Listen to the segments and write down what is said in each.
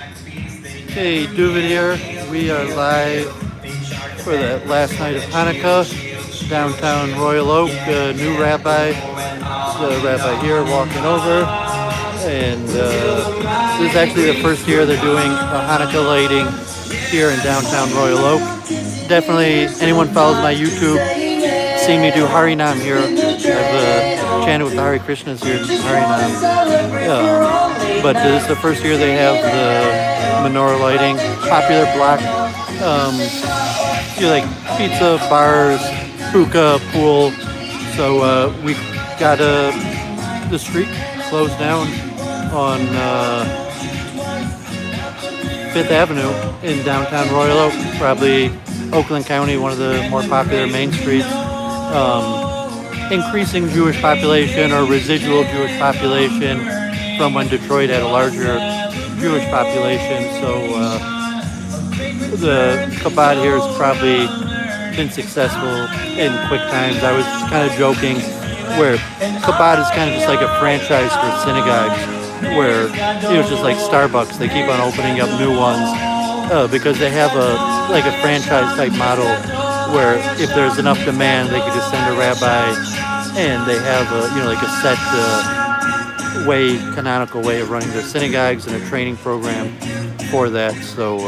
Hey, Doooovid here. We are live for the last night of Hanukkah, downtown Royal Oak. New rabbi, the rabbi here walking over, and this is actually the first year they're doing a Hanukkah lighting here in downtown Royal Oak. Definitely, anyone follows my YouTube, seen me do Harinam here. I've chanted with the Hare Krishnas here, Harinam. But this is the first year they have the Menorah lighting, popular block, like pizza, bars, hookah, pool. So we got the street closed down on 5th Avenue in downtown Royal Oak, probably Oakland County, one of the more popular main streets. Increasing Jewish population or residual Jewish population from when Detroit had a larger Jewish population. So the Chabad here has probably been successful in quick times. I was kind of joking where Chabad is kind of just like a franchise for synagogues, where it's just like Starbucks. They keep on opening up new ones because they have a franchise type model where if there's enough demand, they could just send a rabbi, and they have a set canonical way of running their synagogues and a training program for that. So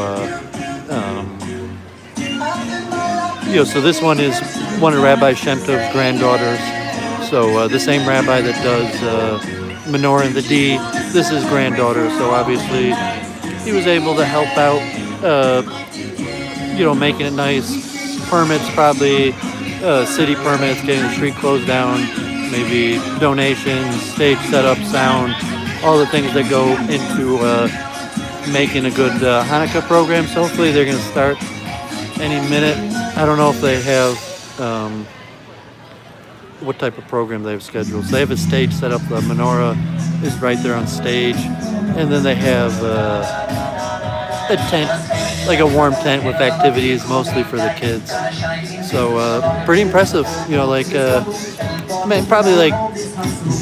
so this one is one of Rabbi Shem Tov's granddaughters. So the same rabbi that does Menorah and the D, this is granddaughter. So obviously he was able to help out, making it nice. Permits, probably city permits, getting the street closed down, maybe donations, stage setup, sound, all the things that go into making a good Hanukkah program. So hopefully they're going to start any minute. I don't know if they have what type of program they have scheduled. So they have a stage set up. The menorah is right there on stage, and then they have a tent, like a warm tent with activities mostly for the kids. So pretty impressive. Probably like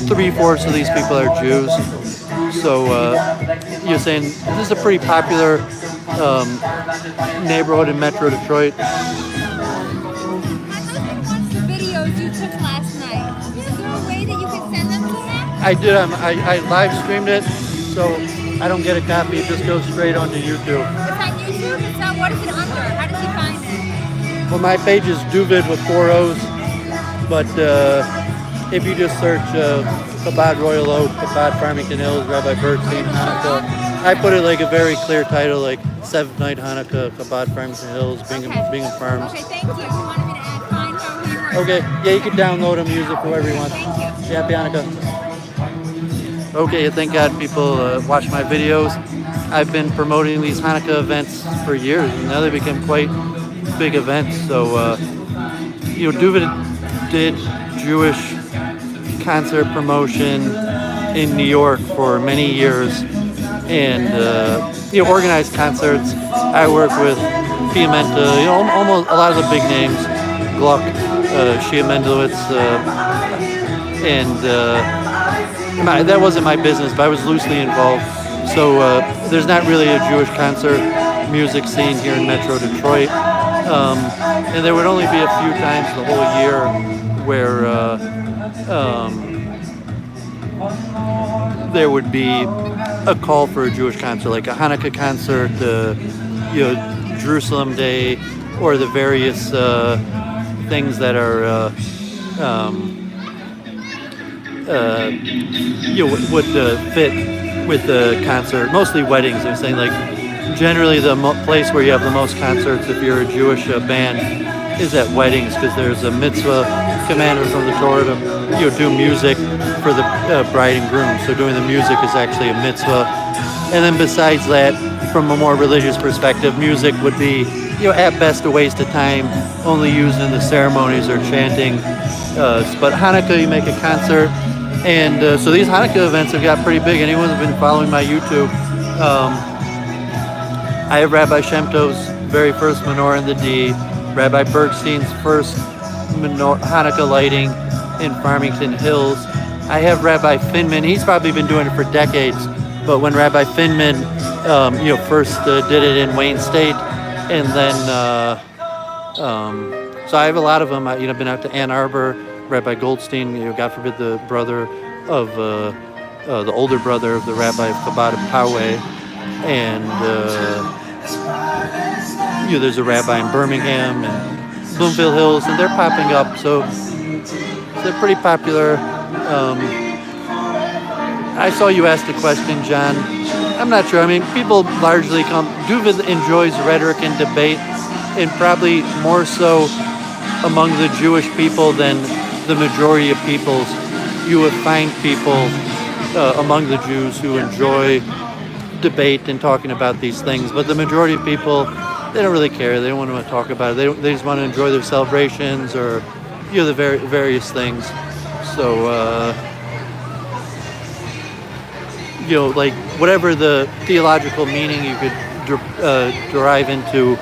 3/4 of these people are Jews. So you're saying this is a pretty popular neighborhood in Metro Detroit. Videos you took last night. Is there a way that you can send them to them? I did. I live streamed it, so I don't get a copy. It just goes straight onto YouTube. It's on YouTube? What is it under? How does he find it? Well, my page is Doooovid with 4 O's, but if you just search Chabad Royal Oak, Chabad Farmington Hills, Rabbi Bergstein, Hanukkah, I put it like a very clear title, like 7th Night Hanukkah, Chabad Farmington Hills, Bingham Farms. Okay, thank you. You wanted me to find how he works. Okay, yeah, you can download them, use it for whatever you want. Thank you. Yeah, happy Hanukkah. Okay, thank God people watch my videos. I've been promoting these Hanukkah events for years, and now they become quite big events. So, Doooovid did Jewish concert promotion in New York for many years, and organized concerts. I work with Piamenta, almost a lot of the big names, Gluck, Shia Mendelowitz, and that wasn't my business, but I was loosely involved. So there's not really a Jewish concert music scene here in Metro Detroit, and there would only be a few times the whole year where there would be a call for a Jewish concert, like a Hanukkah concert, Jerusalem Day, or the various things that are would fit with the concert. Mostly weddings. I'm saying, like, generally the place where you have the most concerts if you're a Jewish band is at weddings, because there's a mitzvah commanded from the Torah to do music for the bride and groom. So doing the music is actually a mitzvah. And then besides that, from a more religious perspective, music would be at best a waste of time, only used in the ceremonies or chanting. But Hanukkah, you make a concert. And so these Hanukkah events have got pretty big. Anyone who's been following my YouTube, I have Rabbi Shem Tov's very first Menorah in the D, Rabbi Bergstein's first Hanukkah lighting in Farmington Hills. I have Rabbi Finman. He's probably been doing it for decades, but when Rabbi Finman first did it in Wayne State, and then so I have a lot of them. I've been out to Ann Arbor, Rabbi Goldstein. God forbid, the brother of the older brother of the Rabbi of Chabad of Poway, and there's a rabbi in Birmingham and Bloomfield Hills, and they're popping up. So they're pretty popular. I saw you asked a question, John. I'm not sure. I mean, people largely come. Doooovid enjoys rhetoric and debate, and probably more so among the Jewish people than the majority of peoples. You would find people among the Jews who enjoy debate and talking about these things, but the majority of people, they don't really care. They don't want to talk about it. They just want to enjoy their celebrations or the various things. So like whatever the theological meaning you could derive into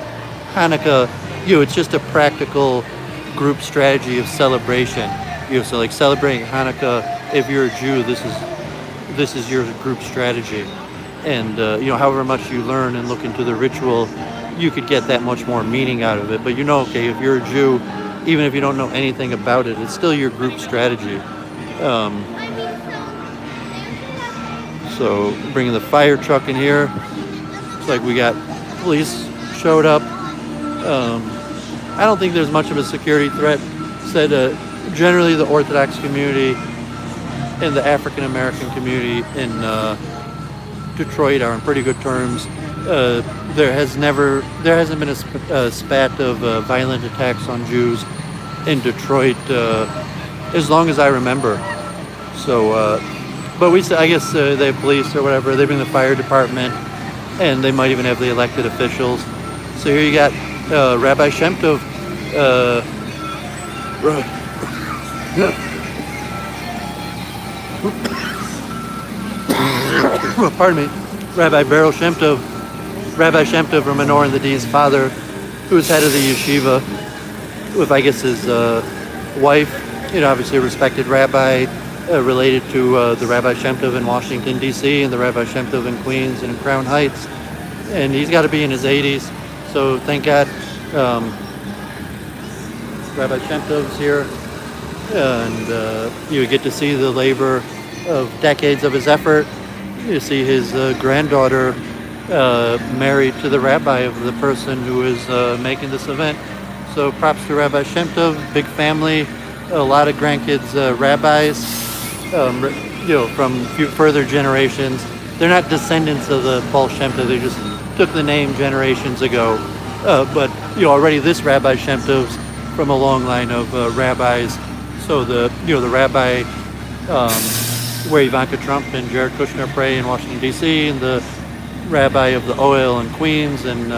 Hanukkah, it's just a practical group strategy of celebration. So like celebrating Hanukkah, if you're a Jew, this is your group strategy. And however much you learn and look into the ritual, you could get that much more meaning out of it. But okay, if you're a Jew, even if you don't know anything about it, it's still your group strategy. So bringing the fire truck in here. It's like we got police showed up. I don't think there's much of a security threat. Said generally the Orthodox community and the African American community in Detroit are on pretty good terms. There hasn't been a spat of violent attacks on Jews in Detroit as long as I remember. So, but I guess they have police or whatever. They bring the fire department, and they might even have the elected officials. So here you got Rabbi Shem Tov. Pardon me, Rabbi Beryl Shem Tov, Rabbi Shem Tov from Menorah and the Dean's father, who was head of the yeshiva, with I guess his wife, obviously a respected rabbi, related to the Rabbi Shem Tov in Washington D.C. and the Rabbi Shem Tov in Queens and in Crown Heights, and he's got to be in his 80s. So thank God, Rabbi Shem Tov's here, and you get to see the labor of decades of his effort. You see his granddaughter married to the rabbi of the person who is making this event. So props to Rabbi Shem Tov, big family, a lot of grandkids, rabbis, from further generations. They're not descendants of the Paul Shem Tov, they just took the name generations ago. But already this Rabbi Shem Tov's from a long line of rabbis. So the rabbi where Ivanka Trump and Jared Kushner pray in Washington D.C., and the rabbi of the oil in Queens, and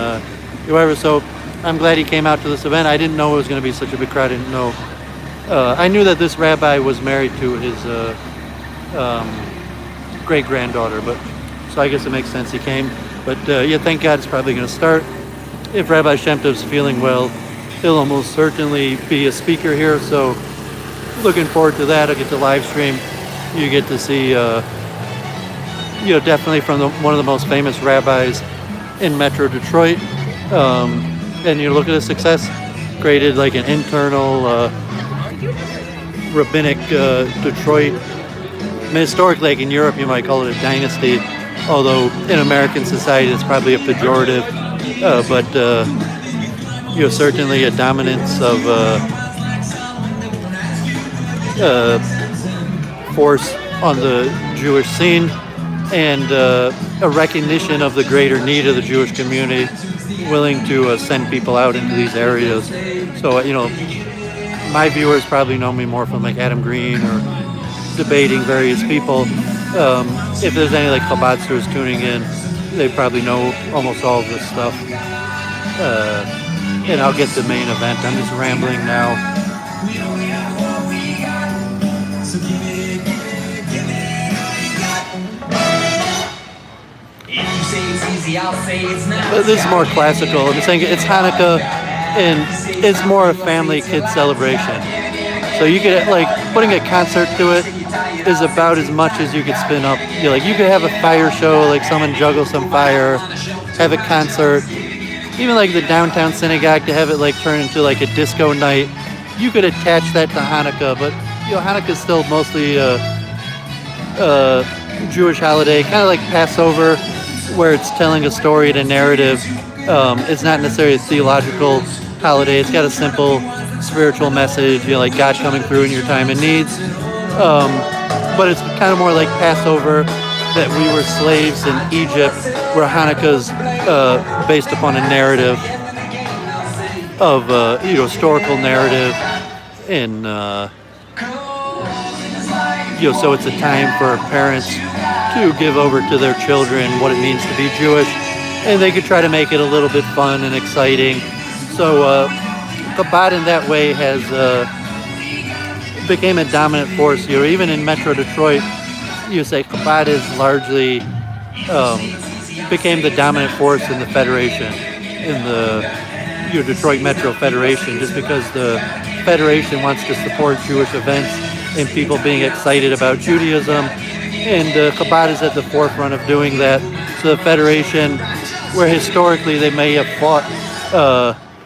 whoever. So I'm glad he came out to this event. I didn't know it was going to be such a big crowd. I didn't know. I knew that this rabbi was married to his great granddaughter, but so I guess it makes sense he came. But thank God it's probably going to start. If Rabbi Shem Tov's feeling well, he'll almost certainly be a speaker here. So looking forward to that. I'll get to live stream. You get to see, definitely from one of the most famous rabbis in Metro Detroit. And you look at the success, created like an internal rabbinic Detroit. I mean, historically, like in Europe, you might call it a dynasty, although in American society, it's probably a pejorative. But certainly a dominance of force on the Jewish scene, and a recognition of the greater need of the Jewish community, willing to send people out into these areas. So, my viewers probably know me more from like Adam Green or debating various people. If there's any like Chabadsters tuning in, they probably know almost all of this stuff. And I'll get the main event. I'm just rambling now. But this is more classical. I'm saying it's Hanukkah, and it's more a family kid celebration. So you could putting a concert to it is about as much as you could spin up. You could have a fire show, like someone juggle some fire, have a concert, even like the downtown synagogue to have it like turn into like a disco night. You could attach that to Hanukkah, but Hanukkah is still mostly a Jewish holiday, kind of like Passover, where it's telling a story and a narrative. It's not necessarily a theological holiday. It's got a simple spiritual message, like God coming through in your time and needs. But it's kind of more like Passover, that we were slaves in Egypt, where Hanukkah's based upon a narrative of historical narrative, and so it's a time for parents to give over to their children what it means to be Jewish, and they could try to make it a little bit fun and exciting. So Chabad in that way has became a dominant force. Even in Metro Detroit, you say Chabad is largely became the dominant force in the Federation, in the Detroit Metro Federation, just because the Federation wants to support Jewish events and people being excited about Judaism, and Chabad is at the forefront of doing that. So the Federation, where historically they may have fought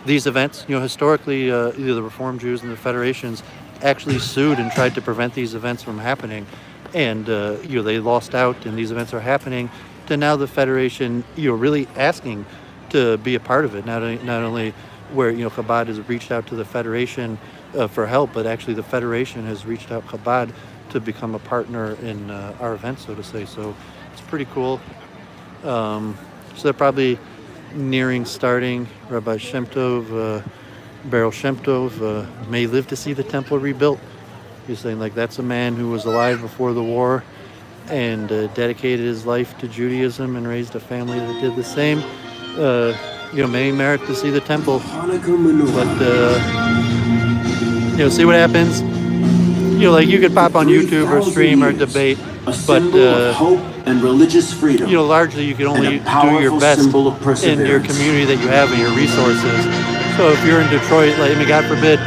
these events, historically either the Reform Jews and the Federations actually sued and tried to prevent these events from happening, and they lost out, and these events are happening. To now the Federation, really asking to be a part of it. Not only where Chabad has reached out to the Federation for help, but actually the Federation has reached out Chabad to become a partner in our event, so to say. So it's pretty cool. So they're probably nearing starting. Rabbi Shem Tov, Baruch Shem Tov, may live to see the temple rebuilt. He's saying that's a man who was alive before the war and dedicated his life to Judaism and raised a family that did the same. May merit to see the temple, but see what happens. You could pop on YouTube or stream or debate, but hope and religious freedom. Largely you can only do your best in your community that you have and your resources. So if you're in Detroit, God forbid,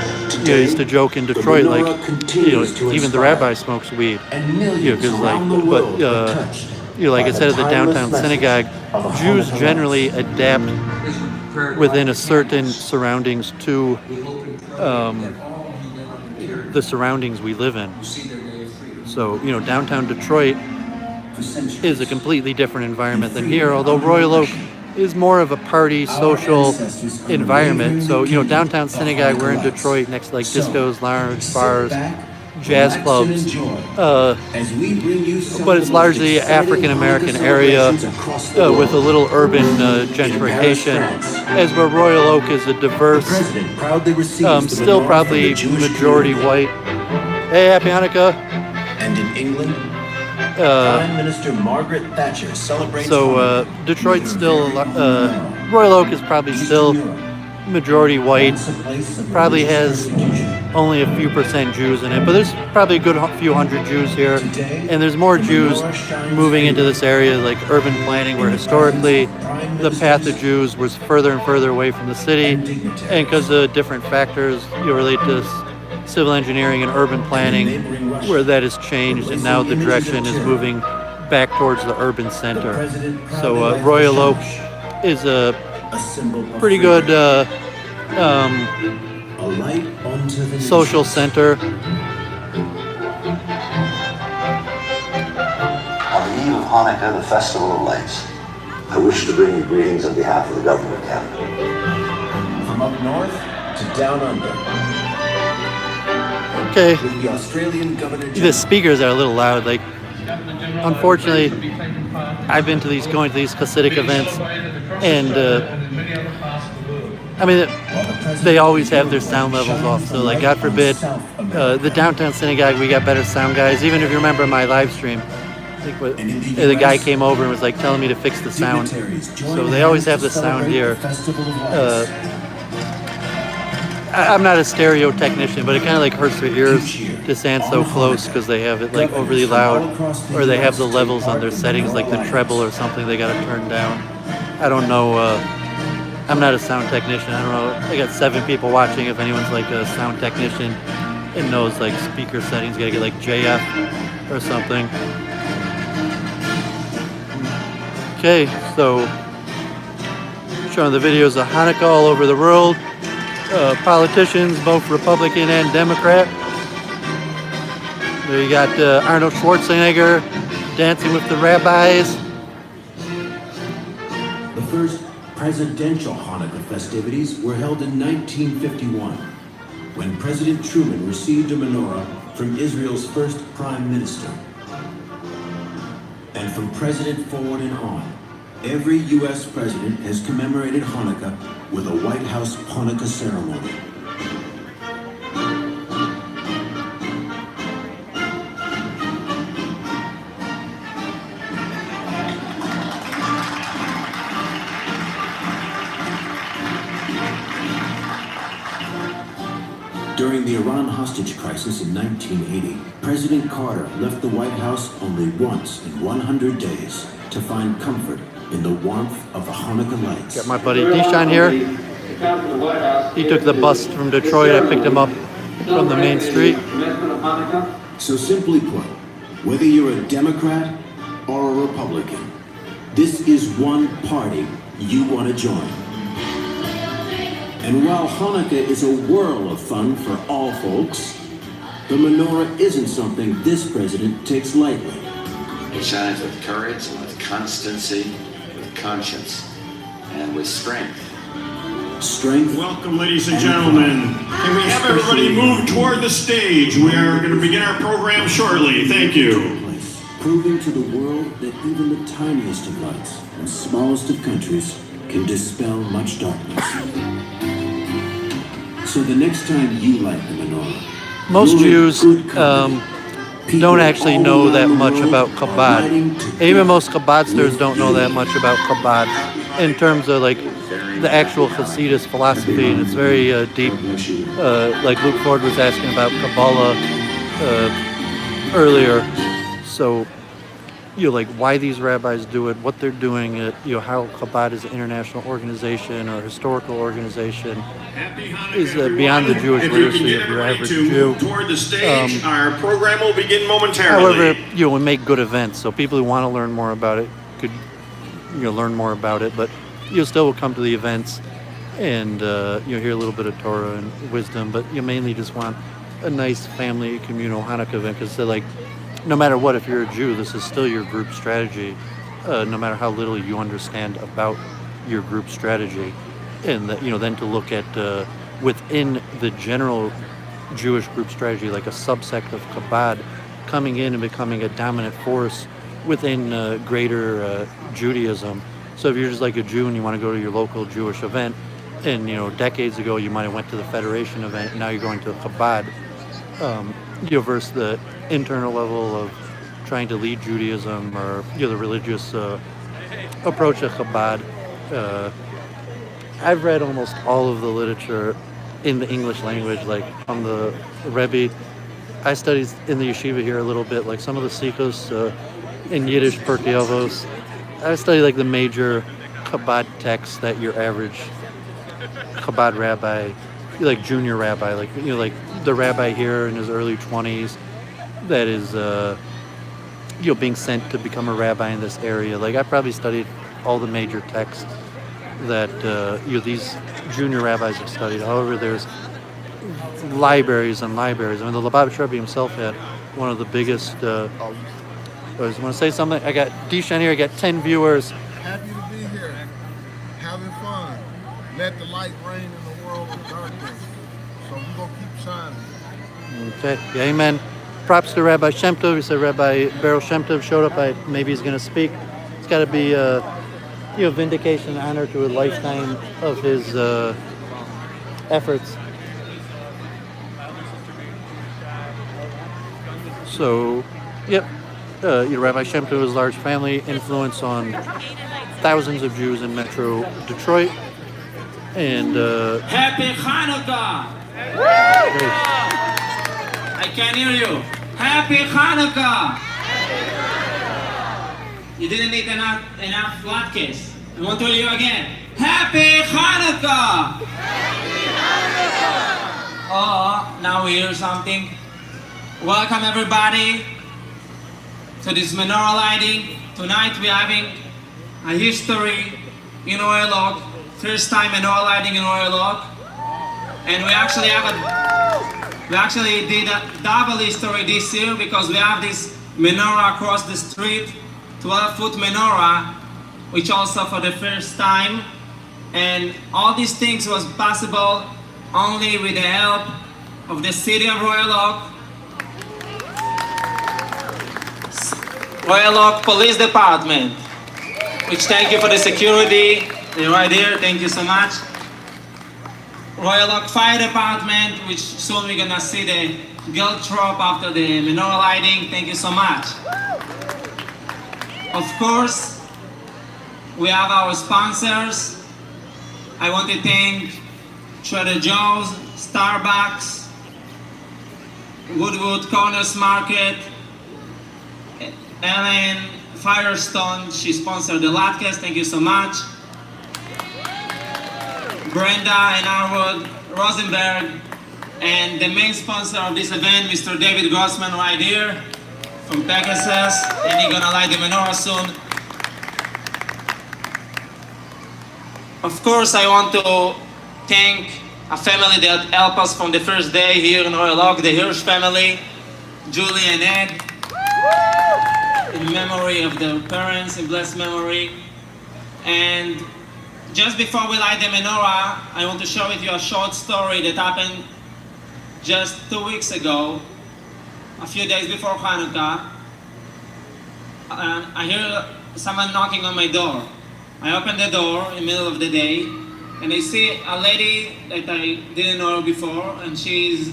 used to joke in Detroit, even the rabbi smokes weed, because like I said at the downtown synagogue, Jews generally adapt within a certain surroundings to the surroundings we live in. So, downtown Detroit is a completely different environment than here, although Royal Oak is more of a party, social environment. So, downtown synagogue, we're in Detroit, next to discos, lounge, bars, jazz clubs, but it's largely African-American area with a little urban gentrification, as where Royal Oak is a diverse, still probably majority white. Hey, happy Hanukkah. And in England, Prime Minister Margaret Thatcher celebrates. So Detroit's still, Royal Oak is probably still majority white, probably has only a few percent Jews in it, but there's probably a good few hundred Jews here, and there's more Jews moving into this area, like urban planning, where historically the path of Jews was further and further away from the city, and because of different factors relate to civil engineering and urban planning, where that has changed, and now the direction is moving back towards the urban center. So Royal Oak is a pretty good social center. On the eve of Hanukkah, the Festival of Lights, I wish to bring you greetings on behalf of the government of Canada. From up north to down under. Okay. The Australian Governor General. The speakers are a little loud. Unfortunately, I've been going to these Hasidic events, and they always have their sound levels off. So, God forbid, the downtown synagogue, we got better sound guys. Even if you remember my live stream, the guy came over and was telling me to fix the sound. So they always have the sound here. I'm not a stereo technician, but it kind of hurts your ears to stand so close because they have it overly loud, or they have the levels on their settings, like the treble or something they got to turn down. I don't know. I'm not a sound technician. I don't know. I got 7 people watching. If anyone's a sound technician, in those like speaker settings. You gotta get like JF or something. Okay, so showing the videos of Hanukkah all over the world. Politicians, both Republican and Democrat. There you got Arnold Schwarzenegger dancing with the rabbis. The first presidential Hanukkah festivities were held in 1951, when President Truman received a menorah from Israel's first prime minister. And from President Ford and on, every U.S. president has commemorated Hanukkah with a White House Hanukkah ceremony. During the Iran hostage crisis in 1980, President Carter left the White House only once in 100 days to find comfort in the warmth of the Hanukkah lights. Got my buddy Deshaun here. He took the bus from Detroit. I picked him up from the main street. So simply put, whether you're a Democrat or a Republican, this is one party you want to join. And while Hanukkah is a whirl of fun for all folks, the menorah isn't something this president takes lightly. It shines with courage and with constancy, with conscience, and with strength. Strength. Welcome, ladies and gentlemen. Can we have everybody move toward the stage? We are going to begin our program shortly. Thank you. Proving to the world that even the tiniest of lights and smallest of countries can dispel much darkness. So the next time you light the menorah, Most Jews don't actually know that much about Chabad. Even most Chabadsters don't know that much about Chabad in terms of like the actual Hasidus philosophy, and it's very deep. Like Luke Ford was asking about Kabbalah earlier. So, like why these rabbis do it, what they're doing it, how Chabad is an international organization or historical organization is beyond the Jewish literacy of your average Jew. Toward the stage, our program will begin momentarily. However, we make good events, so people who want to learn more about it could learn more about it, but you still will come to the events and hear a little bit of Torah and wisdom, but you mainly just want a nice family communal Hanukkah event, because like no matter what, if you're a Jew, this is still your group strategy, no matter how little you understand about your group strategy. And that, then to look at within the general Jewish group strategy, like a subsect of Chabad coming in and becoming a dominant force within greater Judaism. So if you're just like a Jew and you want to go to your local Jewish event, and decades ago you might have went to the Federation event, and now you're going to Chabad, versus the internal level of trying to lead Judaism or the religious approach to Chabad. I've read almost all of the literature in the English language, like from the Rabbi. I studied in the yeshiva here a little bit, like some of the sikhos in Yiddish, Pirkei Avos. I studied like the major Chabad texts that your average Chabad rabbi, like junior rabbi, like like the rabbi here in his early 20s, that is being sent to become a rabbi in this area. Like I probably studied all the major texts that these junior rabbis have studied. However, there's libraries and libraries. I mean, the Lubavitch Rebbe himself had one of the biggest. I was want to say something. I got Deshaun here. I got 10 viewers. Happy to be here, having fun. Let the light reign in the world of darkness. So we're gonna keep shining. Okay. Yeah, amen. Props to Rabbi Shem Tov. He said Rabbi Beryl Shem Tov showed up. Maybe he's going to speak. It's got to be vindication and honor to a lifetime of his efforts. So, yep. Rabbi Shem Tov's large family influence on thousands of Jews in Metro Detroit. And Happy Hanukkah! I can't hear you. Happy Hanukkah! You didn't eat enough latkes. I want to tell you again. Happy Hanukkah! Oh, now we hear something. Welcome everybody to this menorah lighting. Tonight we're having a history in Oilog. First time menorah lighting in Oilog. And we actually did a double history this year because we have this menorah across the street, 12-foot menorah, which also for the first time. And all these things was possible only with the help of the city of Royal Oak, Royal Oak Police Department, which thank you for the security. They're right here, thank you so much. Royal Oak Fire Department, which soon we're gonna see the Gelt Drop after the menorah lighting. Thank you so much. Of course, we have our sponsors. I want to thank Trader Joe's, Starbucks, Woodwood Corners Market, Ellen Firestone, she sponsored the latkes, thank you so much. Brenda and Arwood Rosenberg, and the main sponsor of this event, Mr. David Grossman right here from Pegasus, and he's gonna light the menorah soon. Of course, I want to thank a family that helped us from the first day here in Royal Oak, the Hirsch family, Julie and Ed, in memory of their parents, in blessed memory. And just before we light the menorah, I want to share with you a short story that happened just 2 weeks ago, a few days before Hanukkah. I hear someone knocking on my door. I open the door in the middle of the day, and I see a lady that I didn't know before, and she's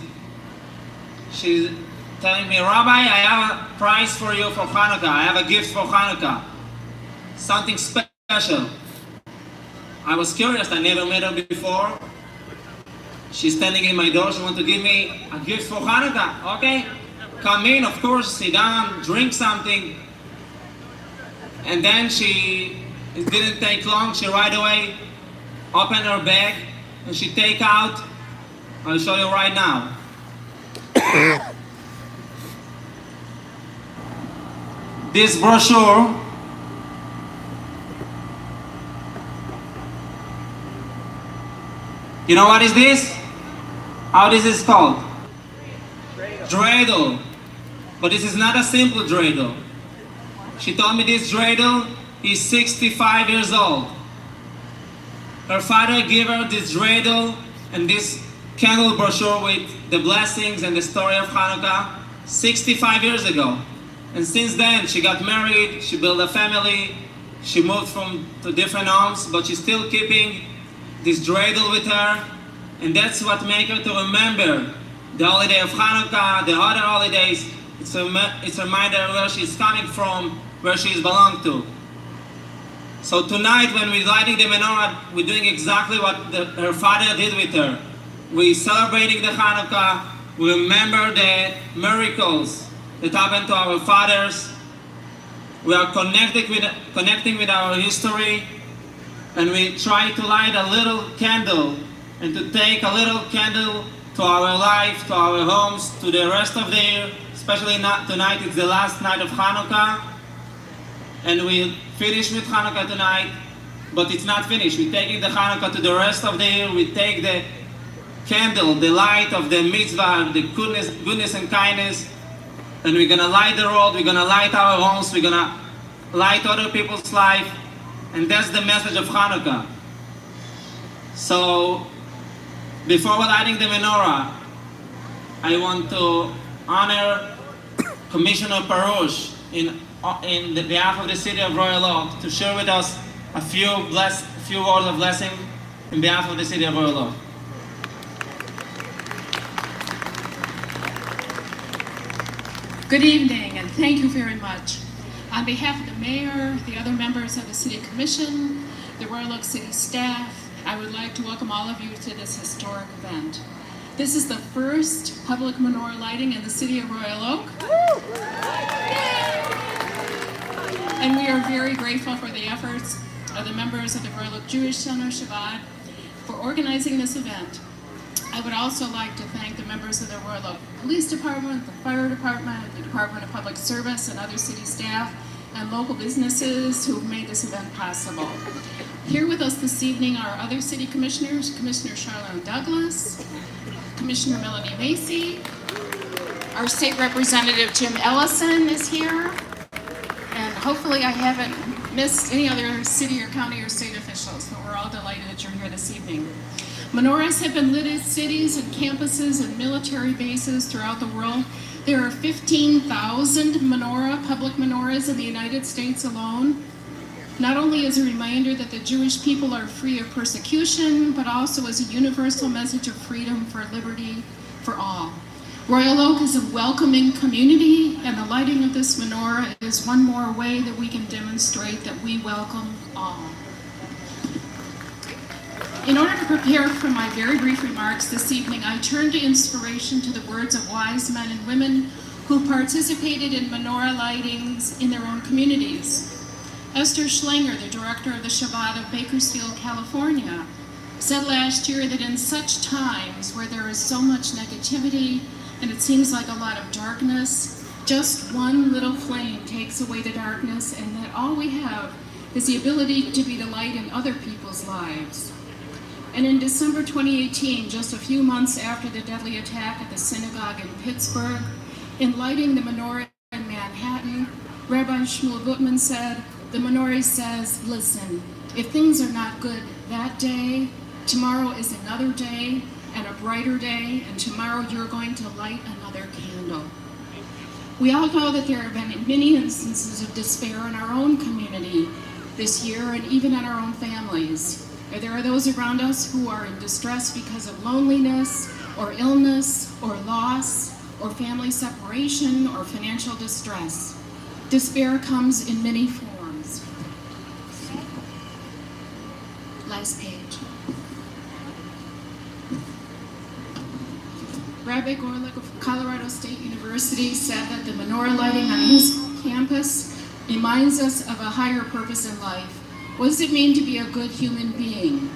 telling me, Rabbi, I have a prize for you for Hanukkah. I have a gift for Hanukkah. Something special. I was curious, I never met her before. She's standing in my door, she wants to give me a gift for Hanukkah. Okay, come in, of course, sit down, drink something. And then it didn't take long, she right away opened her bag and she take out, I'll show you right now. This brochure. You know what is this? How this is called? Dreidel. But this is not a simple dreidel. She told me this dreidel is 65 years old. Her father gave her this dreidel and this candle brochure with the blessings and the story of Hanukkah 65 years ago. And since then, she got married, she built a family, she moved to different homes, but she's still keeping this dreidel with her, and that's what makes her to remember the holiday of Hanukkah, the other holidays. It's a reminder where she's coming from, where she's belonged to. So tonight, when we're lighting the menorah, we're doing exactly what her father did with her. We're celebrating the Hanukkah, we remember the miracles that happened to our fathers. We are connecting with our history, and we try to light a little candle and to take a little candle to our life, to our homes, to the rest of the year, especially not tonight. It's the last night of Hanukkah, and we finish with Hanukkah tonight, but it's not finished. We're taking the Hanukkah to the rest of the year. We take the candle, the light of the mitzvah, the goodness and kindness, and we're gonna light the road, we're gonna light our homes, we're gonna light other people's life, and that's the message of Hanukkah. So, before we're lighting the menorah, I want to honor Commissioner Paruch in the behalf of the city of Royal Oak to share with us a few words of blessing in behalf of the city of Royal Oak. Good evening, and thank you very much. On behalf of the mayor, the other members of the City Commission, the Royal Oak City staff, I would like to welcome all of you to this historic event. This is the first public menorah lighting in the city of Royal Oak. And we are very grateful for the efforts of the members of the Royal Oak Jewish Center, Chabad, for organizing this event. I would also like to thank the members of the Royal Oak Police Department, the Fire Department, the Department of Public Service, and other city staff and local businesses who have made this event possible. Here with us this evening are other city commissioners, Commissioner Charlene Douglas, Commissioner Melanie Macy, our state representative Jim Ellison is here, and hopefully I haven't missed any other city or county or state officials, but we're all delighted that you're here this evening. Menorahs have been lit at cities and campuses and military bases throughout the world. There are 15,000 menorah, public menorahs in the United States alone. Not only as a reminder that the Jewish people are free of persecution, but also as a universal message of freedom for liberty for all. Royal Oak is a welcoming community, and the lighting of this menorah is one more way that we can demonstrate that we welcome all. In order to prepare for my very brief remarks this evening, I turned to inspiration to the words of wise men and women who participated in menorah lightings in their own communities. Esther Schlanger, the director of the Chabad of Bakersfield, California, said last year that in such times where there is so much negativity and it seems like a lot of darkness, just one little flame takes away the darkness, and that all we have is the ability to be the light in other people's lives. And in December 2018, just a few months after the deadly attack at the synagogue in Pittsburgh, in lighting the menorah in Manhattan, Rabbi Shmuel Gutman said, the menorah says, listen, if things are not good that day, tomorrow is another day and a brighter day, and tomorrow you're going to light another candle. We all know that there have been many instances of despair in our own community this year and even in our own families. There are those around us who are in distress because of loneliness or illness or loss or family separation or financial distress. Despair comes in many forms. Last page. Rabbi Gorlick of Colorado State University said that the menorah lighting on his campus reminds us of a higher purpose in life. What does it mean to be a good human being?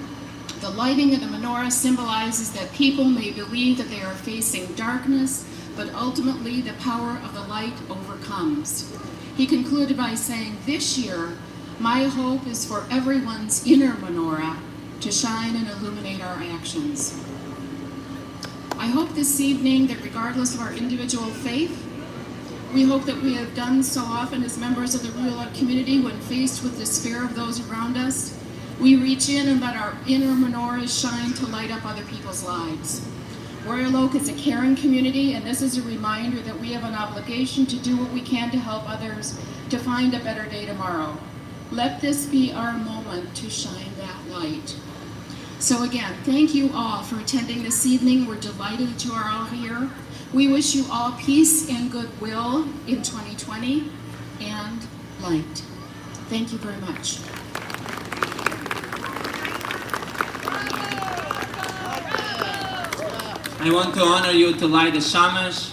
The lighting of the menorah symbolizes that people may believe that they are facing darkness, but ultimately the power of the light overcomes. He concluded by saying, this year, my hope is for everyone's inner menorah to shine and illuminate our actions. I hope this evening that regardless of our individual faith, we hope that we have done so often as members of the Royal Oak community when faced with despair of those around us, we reach in and let our inner menorahs shine to light up other people's lives. Royal Oak is a caring community, and this is a reminder that we have an obligation to do what we can to help others to find a better day tomorrow. Let this be our moment to shine that light. So again, thank you all for attending this evening. We're delighted that you are all here. We wish you all peace and goodwill in 2020 and light. Thank you very much. I want to honor you to light the shamash.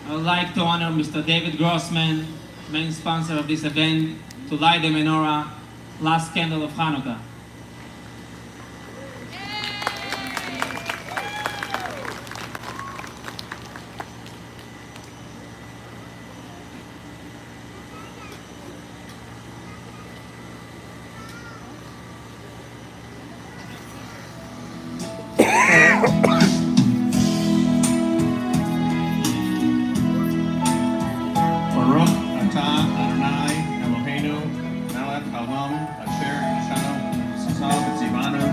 I would like to honor Mr. David Grossman, main sponsor of this event, to light the menorah, last candle of Hanukkah. Paruch, atah Adonai, Eloheinu, melech haolam, asher yishanu, sasav v'tzivanu,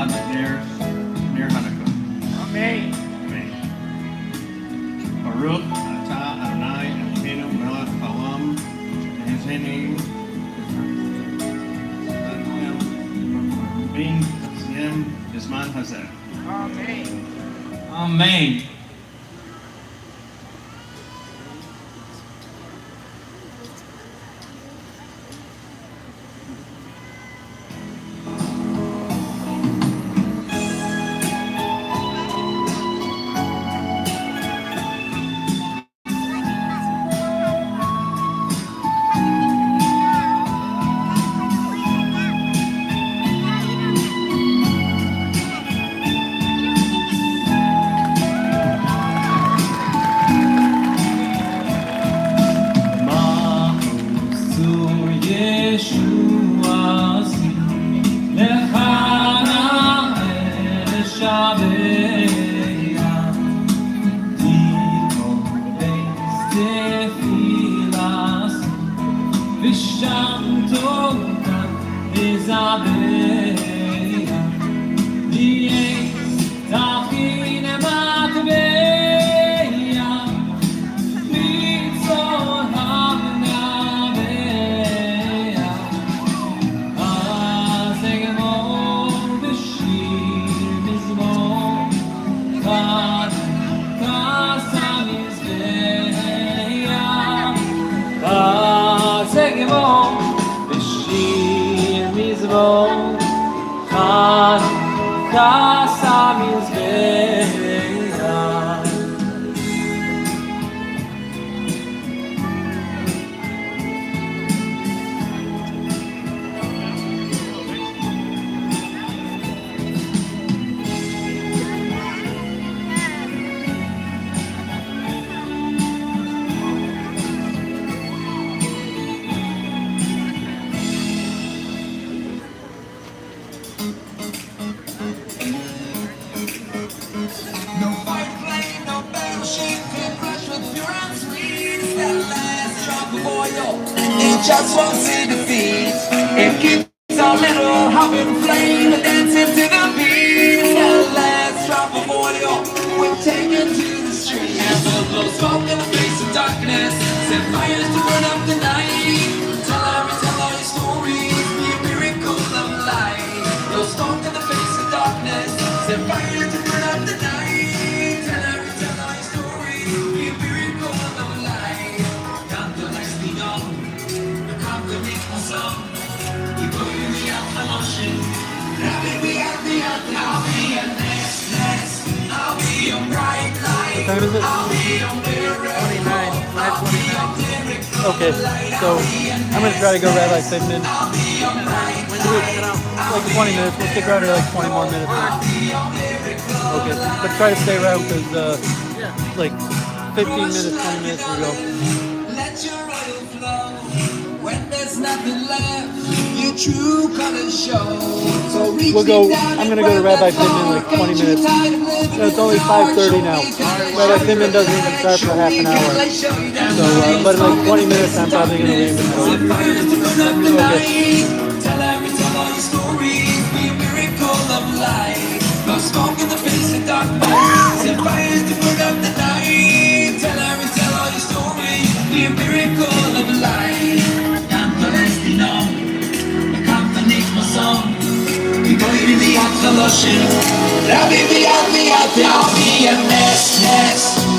Ner Hanukkah. Amen. Amen. Paruch atah Adonai Eloheinu melech haolam v'hizeni bin tziem b'zman hazeh. Amen. Amen. Just won't see defeat. It keeps our little hopping flame dancing to the beat. That last drop of oil we're taking to the street. And we'll blow smoke in the face of darkness, set fires to burn up the night. Tell all your stories, be a miracle of light. Blow smoke in the face of darkness, set fires to burn up the night. Tell all your stories, be a miracle of light. Tanto nicely done. What time is it? 29, 5:29. Okay, so I'm gonna try to go Rabbi Figman. When do we get out? Like 20 minutes. We'll stick around here like 20 more minutes. Okay, but try to stay around because like 15 minutes, 20 minutes we go. Let your oil flow when there's nothing left. Your true colors show. So We'll go. I'm gonna go to Rabbi Figman in like 20 minutes. No, it's only 5:30 now. Rabbi Figman doesn't even start for half an hour. So, but in like 20 minutes, I'm probably gonna leave and go. Okay. Tell all your stories, be a miracle of light. No smoke in the face of darkness, set fires to burn up the night. Tell all your stories, be a miracle of light. Tanto destino, e canta nicht song. We go in the Athaloshin. Rabbi, I'll be a nest.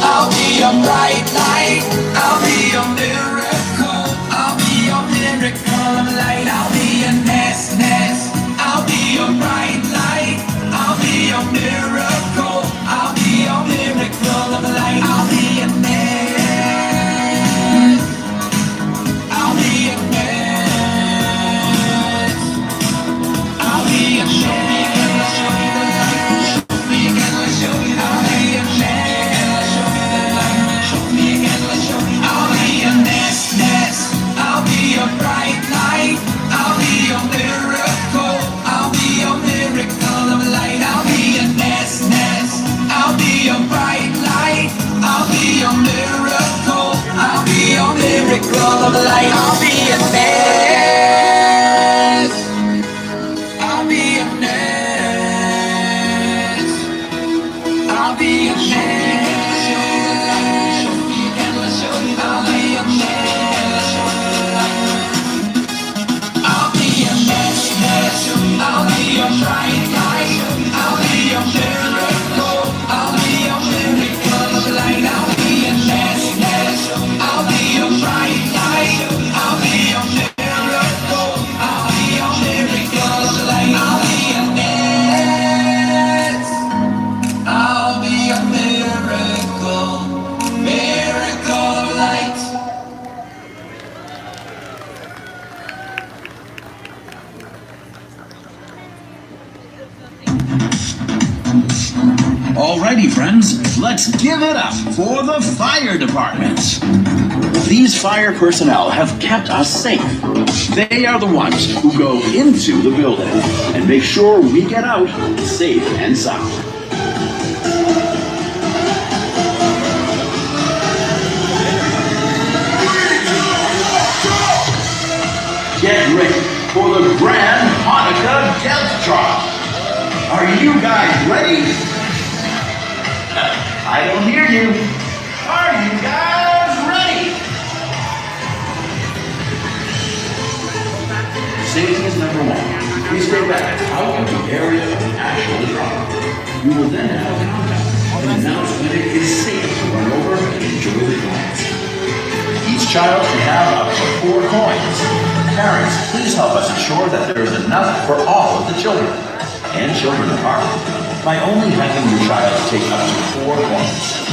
I'll be your bright light. I'll be your miracle. I'll be your miracle of light. I'll be a nest. I'll be your bright light. I'll be your miracle. I'll be your miracle of light. I'll be a nest. I'll be a nest. I'll be a nest. Show me the light. Show me again, let's show you. I'll be a nest. Show me the light. Show me again, let's show you. I'll be a nest. I'll be your bright light. I'll Alrighty, friends, let's give it up for the fire departments. These fire personnel have kept us safe. They are the ones who go into the building and make sure we get out safe and sound. Get ready for the Grand Hanukkah Gelt Drop. Are you guys ready? I don't hear you. Are you guys ready? Safety is number one. Please stay back out of the area of the actual drop. You will then have a countdown and announce when it is safe to run over and enjoy the coins. Each child can have up to 4 coins. Parents, please help us ensure that there is enough for all of the children. And children apart, by only having your child take up to 4 coins.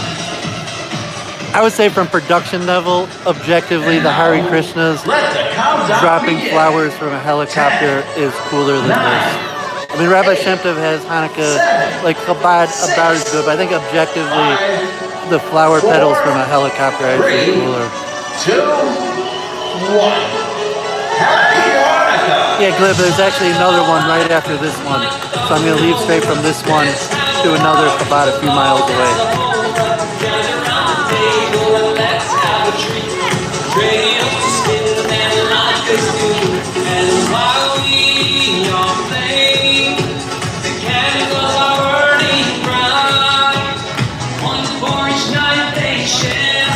I would say from production level, objectively, the Hare Krishnas dropping flowers from a helicopter is cooler than this. I mean, Rabbi Shem Tov has Hanukkah, like Chabad, about as good, but I think objectively, the flower petals from a helicopter are actually cooler. 2, 1. Happy Hanukkah! Yeah, Glib, there's actually another one right after this one. So I'm going to leave straight from this one to another Chabad a few miles away.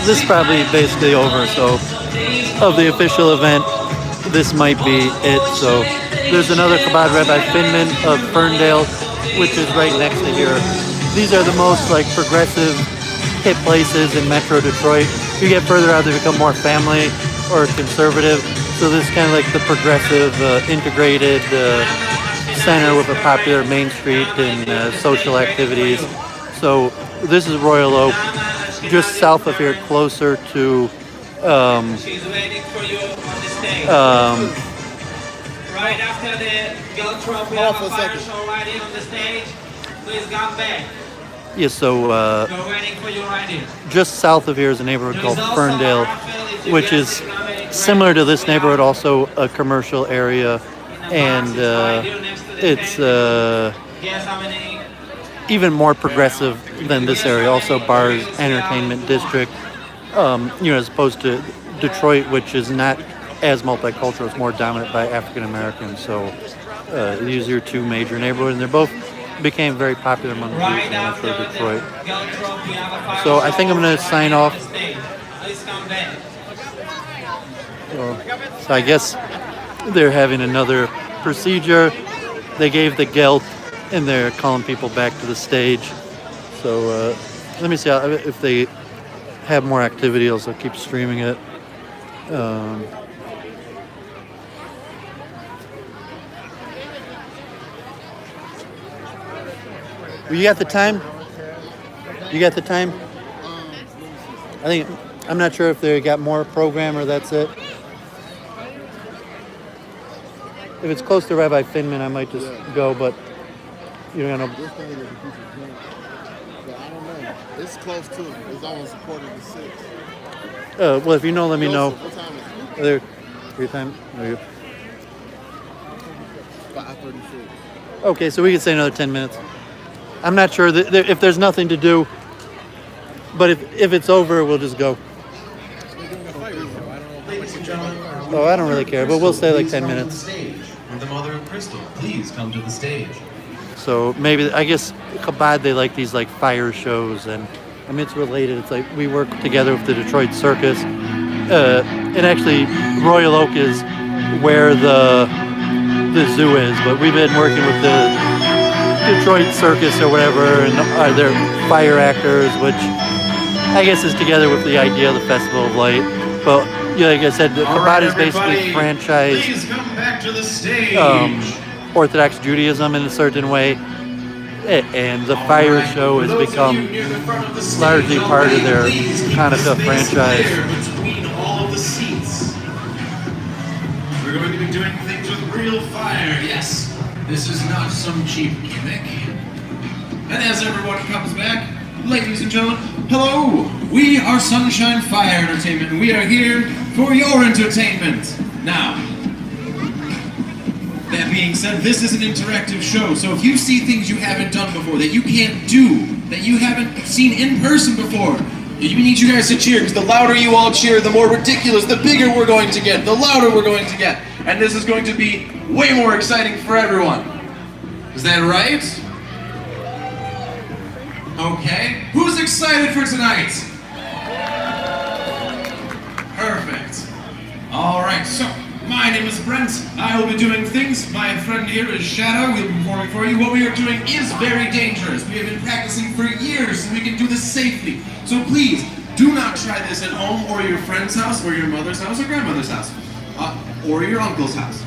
This is probably basically over, so of the official event, this might be it. So there's another Chabad, Rabbi Finman of Ferndale, which is right next to here. These are the most like progressive hip places in Metro Detroit. You get further out, they become more family or conservative. So this is kind of like the progressive, integrated center with a popular main street and social activities. So this is Royal Oak, just south of here, closer to She's waiting for you on the stage. Right after the Gelt Drop, we have a fire show right here on the stage. Please come back. Yeah, so We're waiting for you right here. just south of here is a neighborhood called Ferndale, which is similar to this neighborhood, also a commercial area, and it's even more progressive than this area. Also bars, entertainment district, as opposed to Detroit, which is not as multicultural. It's more dominant by African Americans. So these are 2 major neighborhoods, and they're both became very popular among the youth in Metro Detroit. So I think I'm going to sign off. So I guess they're having another procedure. They gave the Gelt, and they're calling people back to the stage. So let me see if they have more activity, else I'll keep streaming it. You got the time? You got the time? I'm not sure if they got more program or that's it. If it's close to Rabbi Finman, I might just go, but you don't know. I don't know. It's close to it. It's almost a quarter to 6. Well, if you know, let me know. What time is it? Your time? There you go. 5:36. Okay, so we can say another 10 minutes. I'm not sure if there's nothing to do, but if it's over, we'll just go. Oh, I don't really care, but we'll say like 10 minutes. The mother of Crystal, please come to the stage. So maybe, I guess Chabad, they like these like fire shows, and I mean it's related. It's like we work together with the Detroit Circus, and actually Royal Oak is where the zoo is, but we've been working with the Detroit Circus or whatever, and they're fire actors, which I guess is together with the idea of the Festival of Light. But yeah, like I said, the Chabad is basically franchised. Please come back to the stage. Orthodox Judaism in a certain way, and the fire show has become largely part of their Hanukkah franchise. Between all of the seats. We're going to be doing things with real fire, yes. This is not some cheap gimmick. And as everyone comes back, ladies and gentlemen, hello! We are Sunshine Fire Entertainment, and we are here for your entertainment. Now, that being said, this is an interactive show, so if you see things you haven't done before, that you can't do, that you haven't seen in person before, we need you guys to cheer, because the louder you all cheer, the more ridiculous, the bigger we're going to get, the louder we're going to get. And this is going to be way more exciting for everyone. Is that right? Okay. Who's excited for tonight? Perfect. All right, so my name is Brent. I will be doing things. My friend here is Shadow. We'll be performing for you. What we are doing is very dangerous. We have been practicing for years, so we can do this safely. So please, do not try this at home or your friend's house or your mother's house or grandmother's house or your uncle's house.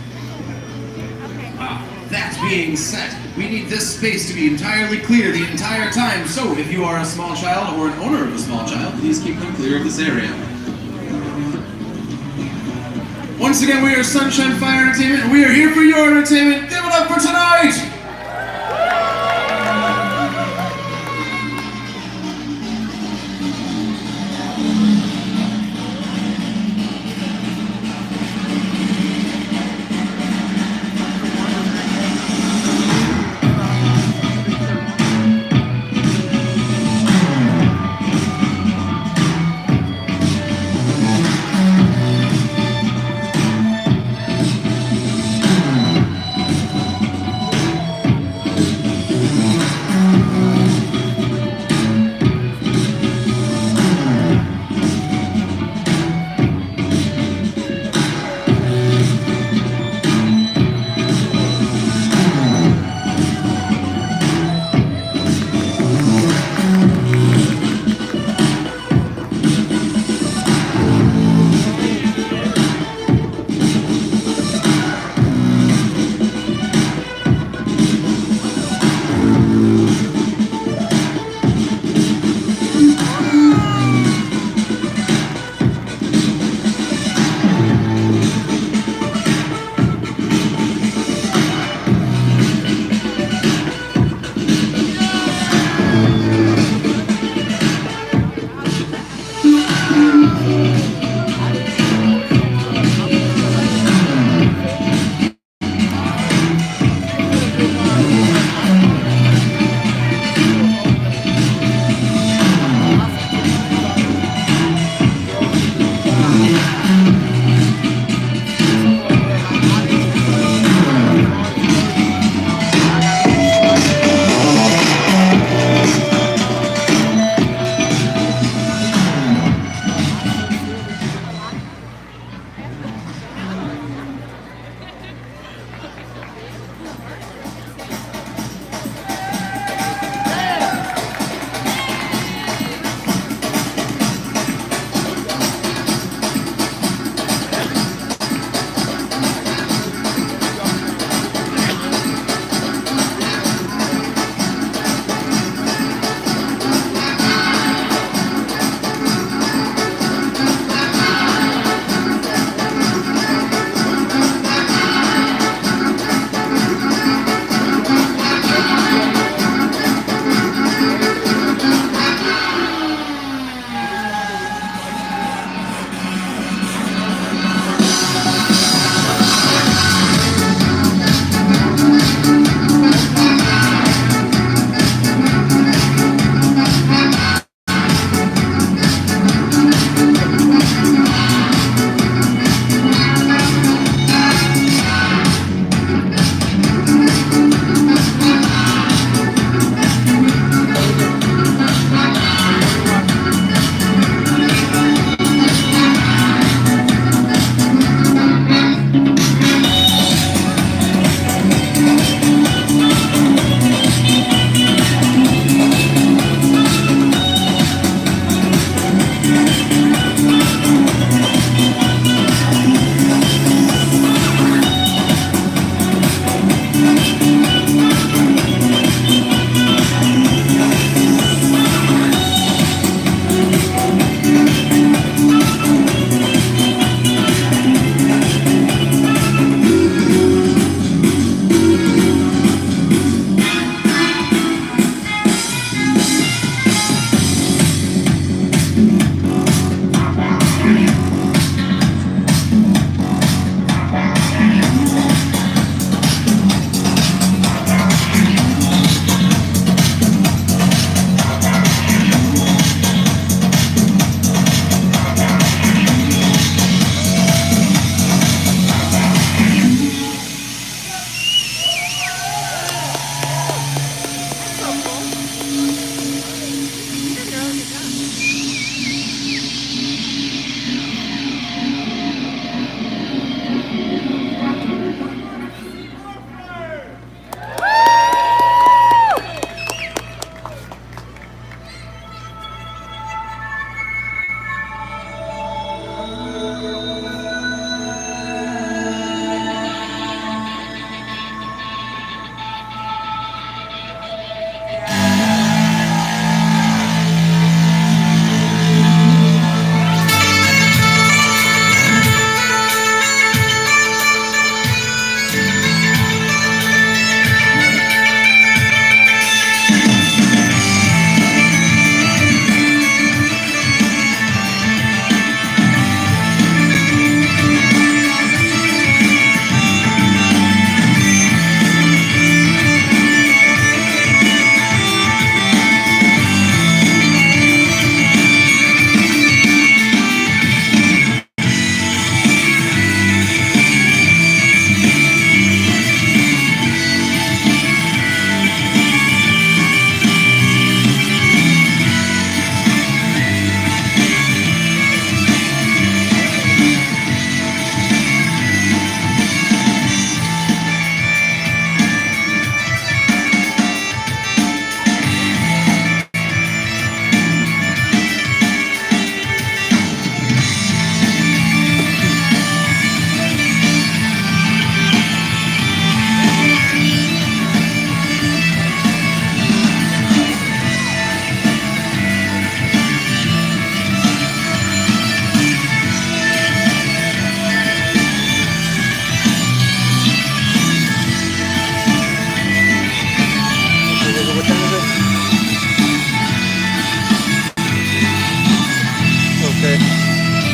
That being said, we need this space to be entirely clear the entire time. So if you are a small child or an owner of a small child, please keep them clear of this area. Once again, we are Sunshine Fire Entertainment, and we are here for your entertainment. Give it up for tonight!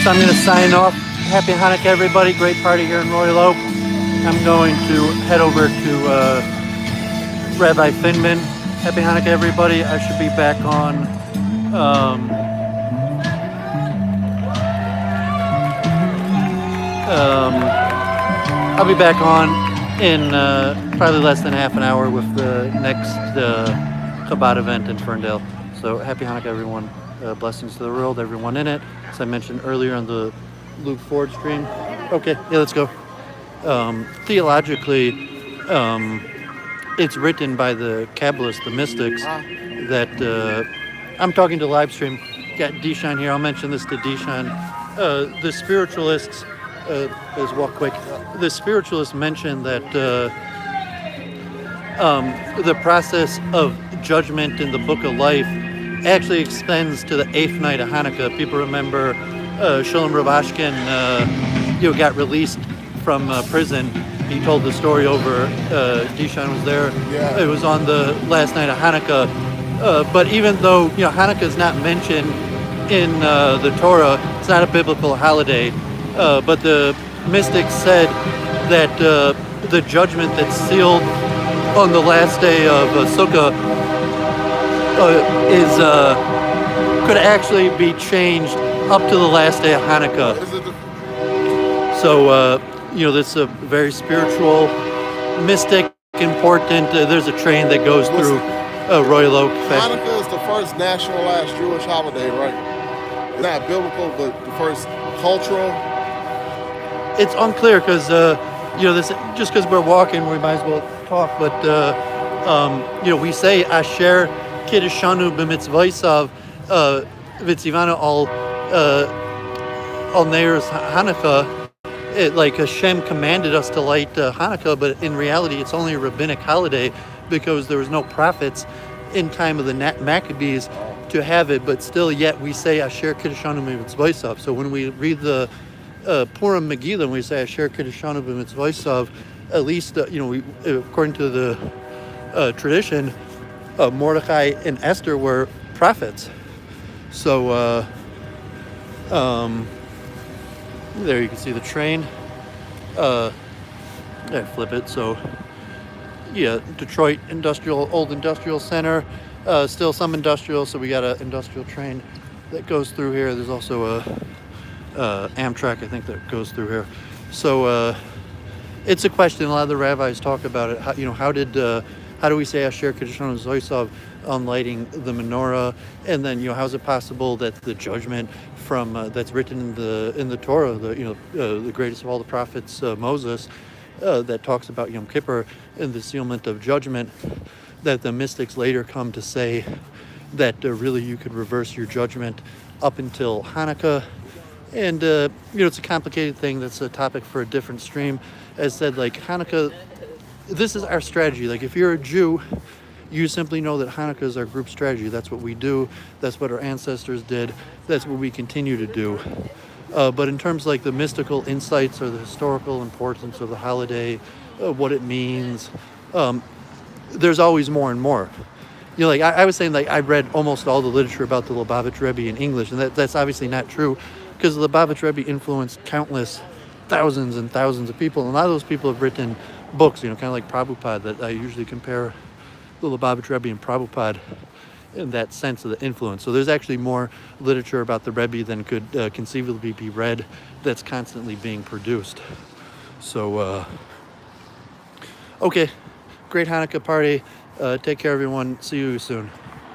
So I'm going to sign off. Happy Hanukkah, everybody. Great party here in Royal Oak. I'm going to head over to Rabbi Finman. Happy Hanukkah, everybody. I should be back on. I'll be back on in probably less than half an hour with the next Chabad event in Ferndale. So happy Hanukkah, everyone. Blessings to the world, everyone in it. As I mentioned earlier on the Luke Ford stream. Okay, yeah, let's go. Theologically, it's written by the Kabbalists, the mystics, that I'm talking to live stream. Got Dishan here. I'll mention this to Dishan. The spiritualists, let's walk quick. The spiritualists mention that the process of judgment in the Book of Life actually extends to the 8th night of Hanukkah. People remember Shalom Rabashkin, got released from prison. He told the story over. Dishan was there. Yeah. It was on the last night of Hanukkah. But even though Hanukkah is not mentioned in the Torah, it's not a biblical holiday. But the mystics said that the judgment that's sealed on the last day of Sukkah could actually be changed up to the last day of Hanukkah. So this is a very spiritual, mystic, important. There's a train that goes through Royal Oak. Hanukkah is the first nationalized Jewish holiday, right? Not biblical, but the first cultural. It's unclear because this just because we're walking, we might as well talk. But we say Asher Kiddishanu b'mitzvaysav v'tzivanu al neiros Hanukkah. Like Hashem commanded us to light Hanukkah, but in reality, it's only a rabbinic holiday because there was no prophets in time of the Maccabees to have it. But still, yet we say Asher Kiddishanu b'mitzvaysav. So when we read the Purim Megillah, we say Asher Kiddishanu b'mitzvaysav. At least, we, according to the tradition, Mordecai and Esther were prophets. So there you can see the train. Flip it. So yeah, Detroit old industrial center. Still some industrial. So we got an industrial train that goes through here. There's also a Amtrak, I think, that goes through here. So it's a question. A lot of the rabbis talk about it. How do we say Asher Kiddishanu Zoisav on lighting the menorah? And then how's it possible that the judgment from that's written in the Torah, the greatest of all the prophets, Moses, that talks about Yom Kippur and the sealment of judgment, that the mystics later come to say that really you could reverse your judgment up until Hanukkah. And it's a complicated thing. That's a topic for a different stream. As said, like Hanukkah, this is our strategy. Like if you're a Jew, you simply know that Hanukkah is our group strategy. That's what we do. That's what our ancestors did. That's what we continue to do. But in terms of like the mystical insights or the historical importance of the holiday, what it means, there's always more and more. I was saying, like, I read almost all the literature about the Lubavitch Rebbe in English, and that's obviously not true, because the Lubavitch Rebbe influenced countless thousands and thousands of people. And a lot of those people have written books, kind of like Prabhupada, that I usually compare the Lubavitch Rebbe and Prabhupada in that sense of the influence. So there's actually more literature about the Rebbe than could conceivably be read that's constantly being produced. So, okay, great Hanukkah party. Take care, everyone. See you soon.